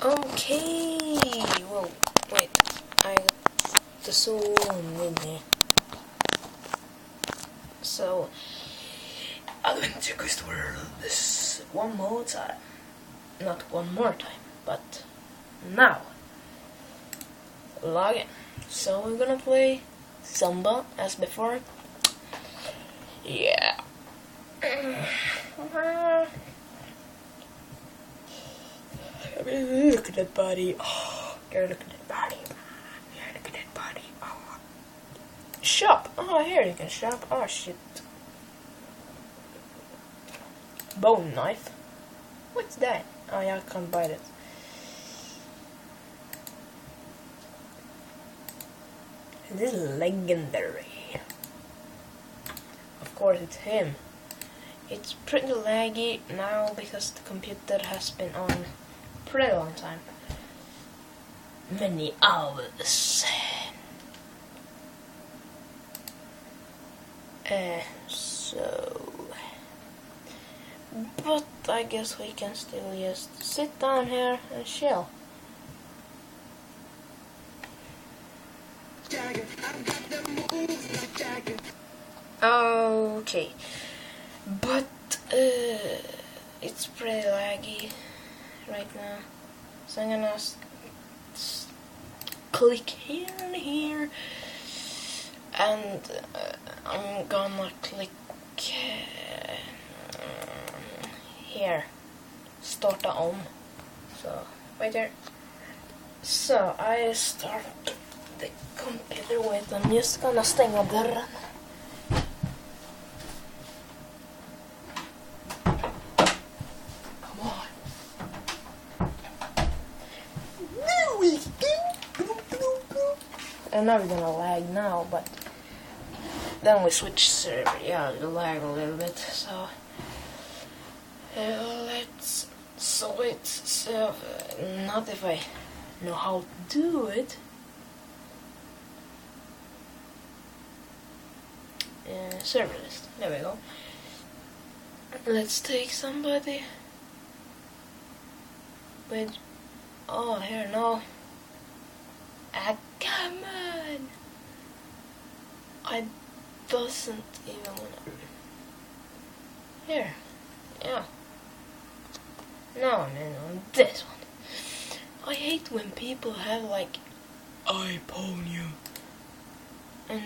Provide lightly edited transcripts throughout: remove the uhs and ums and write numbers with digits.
Okay, well, wait, I got the zoom in here. So, Adventure Quest World this one more time. Not one more time, but now. Log in. So we're gonna play Zumba as before. Yeah. Look at that body. Oh, girl, look at that body. Yeah, look at that body. Oh. Shop. Oh, here you can shop. Oh, shit. Bone knife. What's that? Oh, yeah, I can't buy that. This is legendary. Of course, it's him. It's pretty laggy now because the computer has been on pretty long time. Many hours. But I guess we can still just sit down here and chill. Okay, but it's pretty laggy right now, so I'm gonna click here and here, and I'm gonna click here, start on. So right there. So I start the computer with. I'm just gonna stänga dörren. I'm not gonna lag now, but then we switch server. Yeah, it'll lag a little bit. So let's switch. Not if I know how to do it. Server list. There we go. Let's take somebody with. Oh, here no. Come on! I doesn't even wanna. Here. Yeah. No, on this one. I hate when people have like I pawn you. And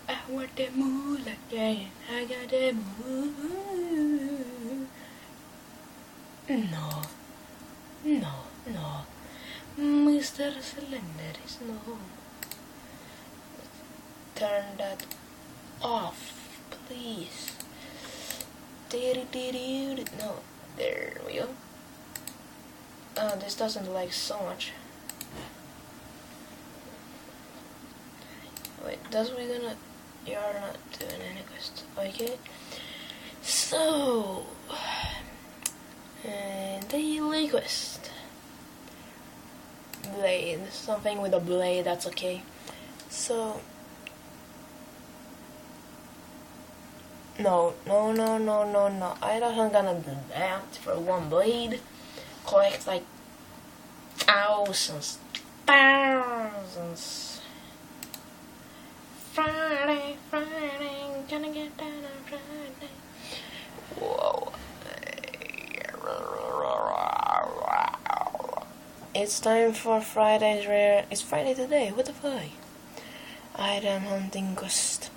I want the moolah, yeah, I got the moolah. No. Mr. Cylinder is no home. Turn that off, please. No, there we go. Oh, this doesn't lag so much. Wait, does we gonna? You're not doing any quest. Okay. So, daily quest. Blade, something with a blade, that's okay. So no, I don't gonna do that for one blade. Collect like thousands. Friday, gonna get down on Friday. Whoa. It's time for Friday's rare. It's Friday today, what the fuck? Item hunting quest.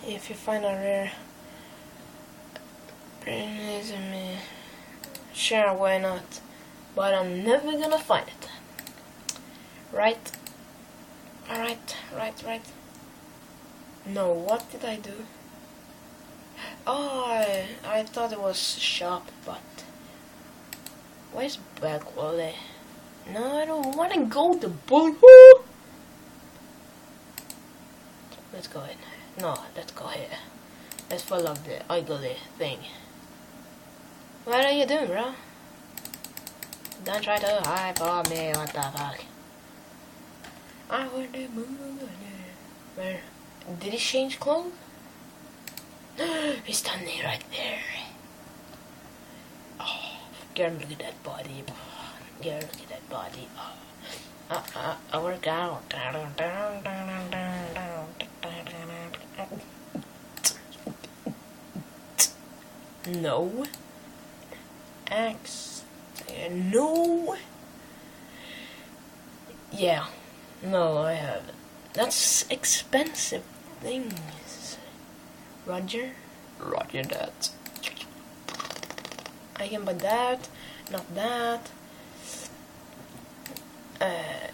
If you find a rare, bring it to me. Sure, why not? But I'm never gonna find it. Right? Alright, right. No, what did I do? Oh, I thought it was shop, but where's bad quality? No, I don't want to go to Bullet. Let's go ahead. No, let's go here. Let's follow the ugly thing. What are you doing, bro? Don't try to hide from me, what the fuck? I want to move. Where? Did he change clothes? He's standing right there. Oh, Girl, look at that body. Girl, look at that body. I work out. No. X. No. Yeah. No, I haven't. That's expensive things. Roger? Roger that. I can buy that, not that.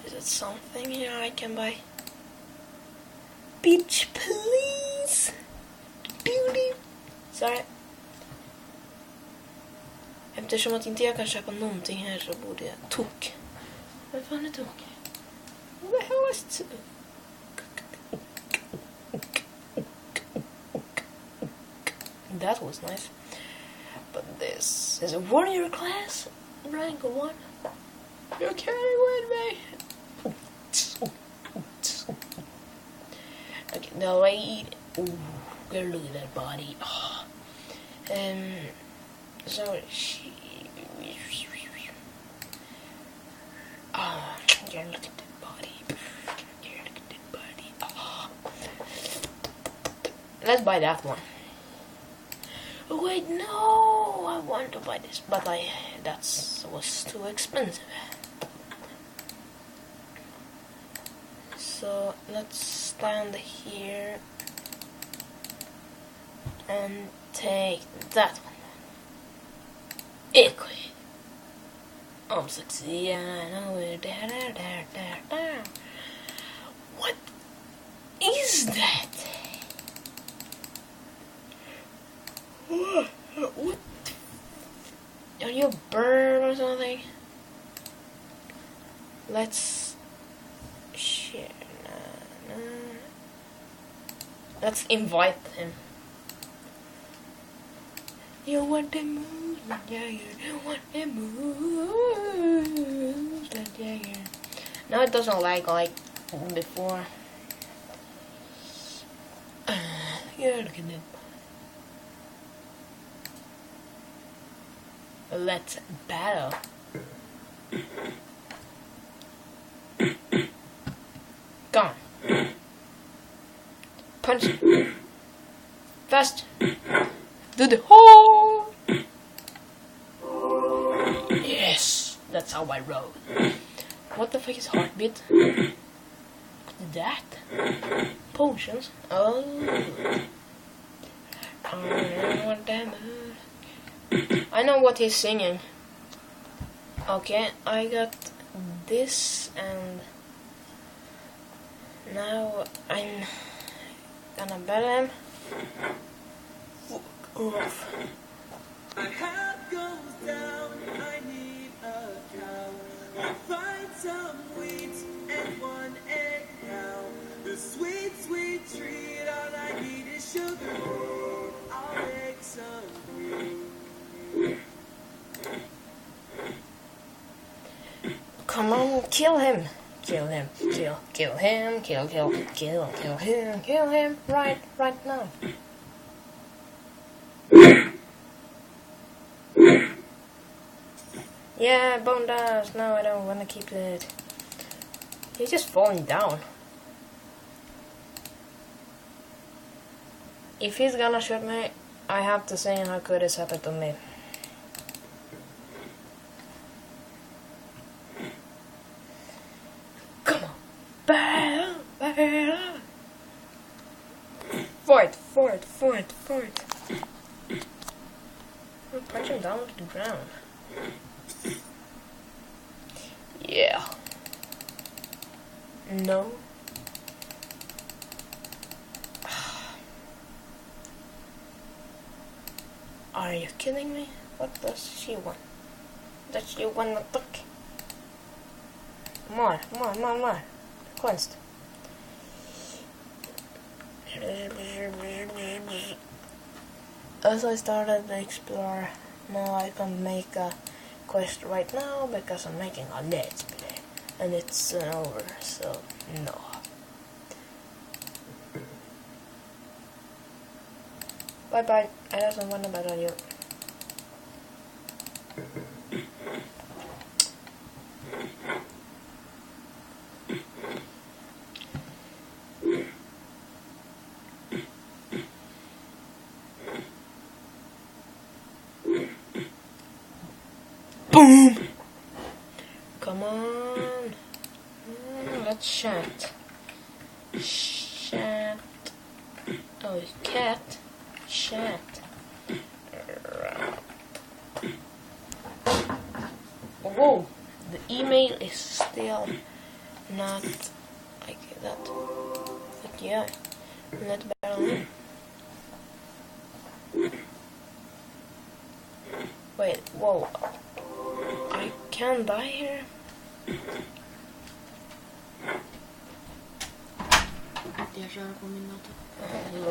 Is it something here I can buy? Bitch, please! Beauty! Sorry. Eftersom att inte jag kan köpa någonting här så borde jag tok. Vad fan är tok? What the hell is tok? That was nice. But this is a warrior class, rank 1. You carry with me. Okay, the lady. Ooh, girl, look at that body. Oh. So she. Oh, girl, look at that body. Girl, look at that body. Oh. Let's buy that one. Oh, wait, no! I want to buy this, but that was too expensive. So let's stand here and take that one. Equally. I'm sexy, I know it. What is that? What? Are you a bird or something? Let's share. Let's invite him. You want the moon, yeah, you want the moon, yeah. Now it doesn't like before. Yeah, look at that. Let's battle. Gone. Punch. Fast. Do the hole. Yes, that's how I roll. What the fuck is heartbeat? That? Potions? Oh. I know what he's singing. Okay, I got this and now I'm gonna battle him. Fuck off. My hat goes down, I need a cow. I'll find some wheat and 1 egg now. The sweet, sweet treat, all I need is sugar. I'll make some cream. Come on, kill him. Kill him. Kill him. Kill him. Right now. Yeah, bone dust. No, I don't want to keep it. He's just falling down. If he's gonna shoot me, I have to say how could this happen to me. Come on. Battle. Fight. I'm punching down to the ground. Yeah. No. Are you kidding me? What does she want? Does she want to talk? More. Konst. As I started to explore, now I can't make a quest right now because I'm making a let's play and it's over, so no. Bye bye, I don't want to battle you. Boom! Come on. Let's chat. Chat. Oh, cat. Chat. Whoa! The email is still not like that. But yeah, not bad on me. Wait, whoa. I can die here? Jag kör på min dator.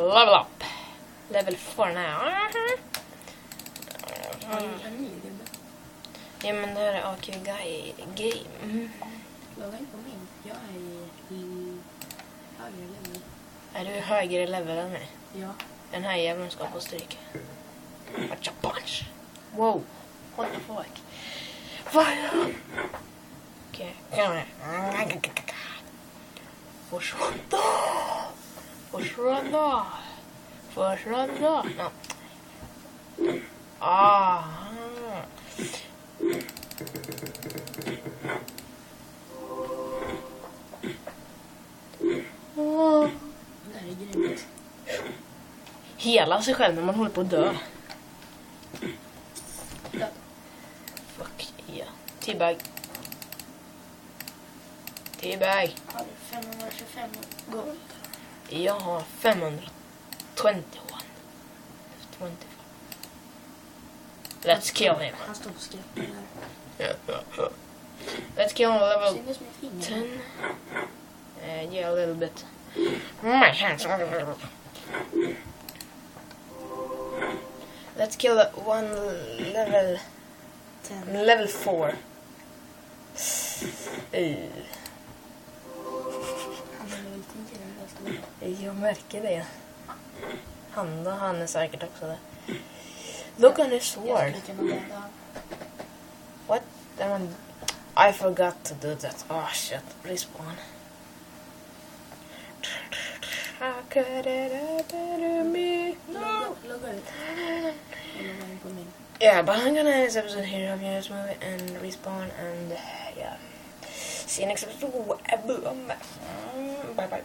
Level up. Level 4 now. Har du ny gubbe? Ja, men det här är AQ Guy Game. Logga in på min. Jag är i högre level. Är du högre level än mig? Ja. Den här jäveln ska få stryk. Watch a punch. Wow. What the fuck? Vad? Okej. Försvunna! Försvunna! Försvunna! No. Ah. Det här är grymt. Hela sig själv när man håller på att dö. Död. Fuck yeah. Teabag. Teabag. Har du 525 guld? Jag har 521. 25. Let's kill him. Han står på skräppen där. Let's kill him level Syns med fingrar. 10. Yeah, a little bit. My hands. Let's kill the one level 10. level 4. Han är väl 10 den där. Jag märker det. Han är säkert också där. Look on his Jag sword. skulle kunna döda. What? I forgot to do that. Oh shit. Respawn. How could it happen to me? No. Logga ut. Och logga in på min. Yeah, but I'm gonna end this episode here. Hope you enjoyed this movie and respawn and yeah. See you next episode. Boom. Bye bye.